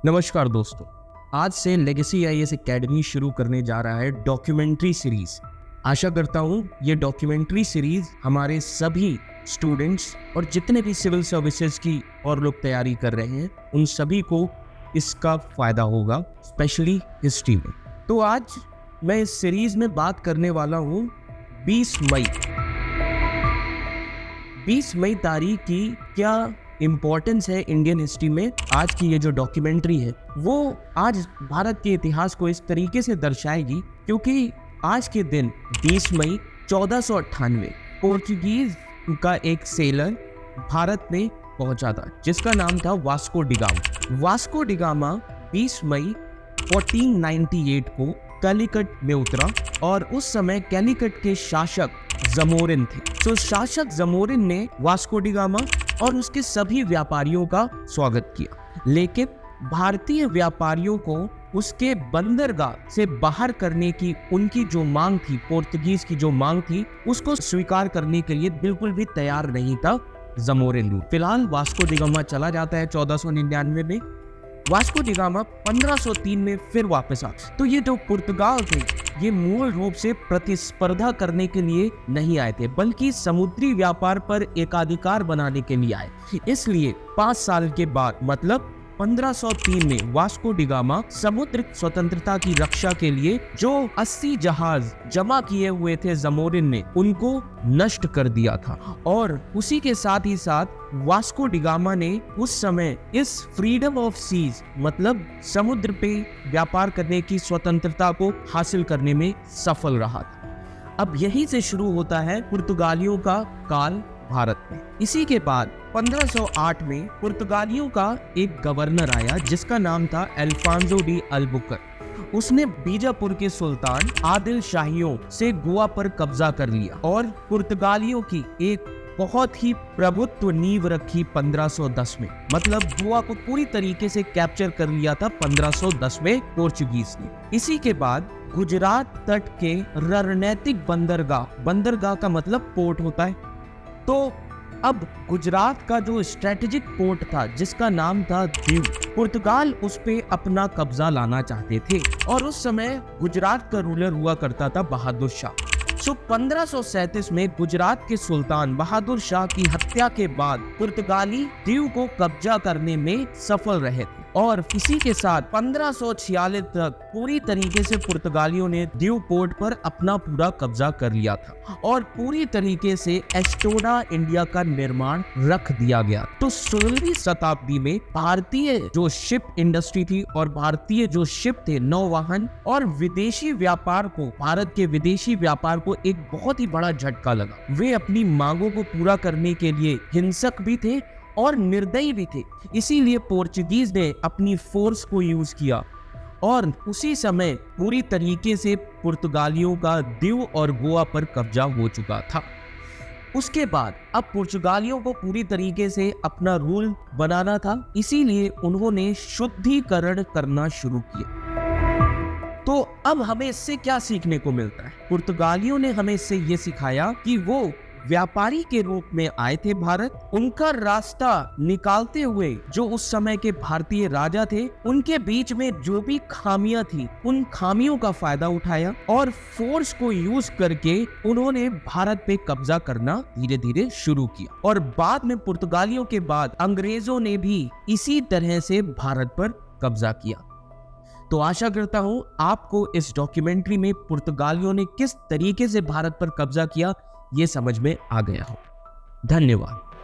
नमस्कार दोस्तों, आज से लेगेसी आईएएस एकेडमी शुरू करने जा रहा है डॉक्यूमेंट्री सीरीज। आशा करता हूँ ये डॉक्यूमेंट्री सीरीज हमारे सभी स्टूडेंट्स और जितने भी सिविल सर्विसेज की और लोग तैयारी कर रहे हैं उन सभी को इसका फायदा होगा, स्पेशली हिस्ट्री में। तो आज मैं इस सीरीज में बात करने वाला हूँ 20 मई तारीख की क्या इम्पोर्टेंस है इंडियन हिस्ट्री में। आज की ये जो डॉक्यूमेंट्री है वो आज भारत के इतिहास को इस तरीके से दर्शाएगी क्योंकि आज के दिन 20 मई 1498 पोर्चुगीज का एक सेलर भारत में पहुंचा था जिसका नाम था वास्को डिगामा। वास्को डिगामा 20 मई 1498 को कैलिकट में उतरा और उस समय कैलिकट के शासक जमोरिन थे। तो शासक जमोरिन ने वास्को डिगामा और उसके सभी व्यापारियों का स्वागत किया, लेकिन भारतीय व्यापारियों को उसके बंदरगाह से बाहर करने की उनकी जो मांग थी, पोर्तुगीज की जो मांग थी, उसको स्वीकार करने के लिए बिल्कुल भी तैयार नहीं था जमोरिन। फिलहाल वास्को डिगामा चला जाता है 1499 में। वास्को डिगामा 1503 में फिर वापस आ। तो ये जो पुर्तगाल थे ये मूल रूप से प्रतिस्पर्धा करने के लिए नहीं आए थे बल्कि समुद्री व्यापार पर एकाधिकार बनाने के लिए आए। इसलिए 5 साल के बाद मतलब 1503 में वास्को डिगामा समुद्र स्वतंत्रता की रक्षा के लिए जो 80 जहाज जमा किए हुए थे जमोरिन ने उनको नष्ट कर दिया था। और उसी के साथ ही साथ वास्को डिगामा ने उस समय इस फ्रीडम ऑफ सीज मतलब समुद्र पे व्यापार करने की स्वतंत्रता को हासिल करने में सफल रहा था। अब यहीं से शुरू होता है पुर्तगालियों का काल भारत में। इसी के बाद 1508 में पुर्तगालियों का एक गवर्नर आया जिसका नाम था अल्फांसो डी अल्बुकर। उसने बीजापुर के सुल्तान आदिल शाहियों से गोवा पर कब्जा कर लिया और पुर्तगालियों की एक बहुत ही प्रभुत्व नींव रखी 1510 में। मतलब गोवा को पूरी तरीके से कैप्चर कर लिया था 1510 में पोर्चुगीज ने। इसी के बाद गुजरात तट के रणनीतिक बंदरगाह का मतलब पोर्ट होता है। तो अब गुजरात का जो स्ट्रेटेजिक पोर्ट था जिसका नाम था दीव, पुर्तगाल उस पे अपना कब्जा लाना चाहते थे और उस समय गुजरात का रूलर हुआ करता था बहादुर शाह। 1537 में गुजरात के सुल्तान बहादुर शाह की हत्या के बाद पुर्तगाली दीव को कब्जा करने में सफल रहे थे और इसी के साथ 1546 तक पूरी तरीके से पुर्तगालियों ने दीव पोर्ट पर अपना पूरा कब्जा कर लिया था और पूरी तरीके से एस्टोडा इंडिया का निर्माण रख दिया गया। तो 16वीं शताब्दी में भारतीय जो शिप इंडस्ट्री थी और भारतीय जो शिप थे नौवाहन और विदेशी व्यापार को, भारत के विदेशी व्यापार को एक बहुत ही बड़ा झटका लगा। वे अपनी मांगों को पूरा करने के लिए हिंसक भी थे और निर्दयी भी थे। इसीलिए पोर्चुगीज ने अपनी फोर्स को यूज किया और उसी समय पूरी तरीके से पुर्तगालियों का दीव और गोवा पर कब्जा हो चुका था। उसके बाद अब पुर्तगालियों को पूरी तरीके से अपना रूल बनाना था, इसीलिए उन्होंने शुद्धिकरण करना शुरू किया। तो अब हमें इससे क्या सीखने को मिलता है? पुर्तगालियों ने हमें इससे ये सिखाया कि वो व्यापारी के रूप में आए थे भारत, उनका रास्ता निकालते हुए जो उस समय के भारतीय राजा थे उनके बीच में जो भी खामियां थी उन खामियों का फायदा उठाया और फोर्स को यूज करके उन्होंने भारत पे कब्जा करना धीरे धीरे शुरू किया। और बाद में पुर्तगालियों के बाद अंग्रेजों ने भी इसी तरह से भारत पर कब्जा किया। तो आशा करता हूं आपको इस डॉक्यूमेंट्री में पुर्तगालियों ने किस तरीके से भारत पर कब्जा किया ये समझ में आ गया हो। धन्यवाद।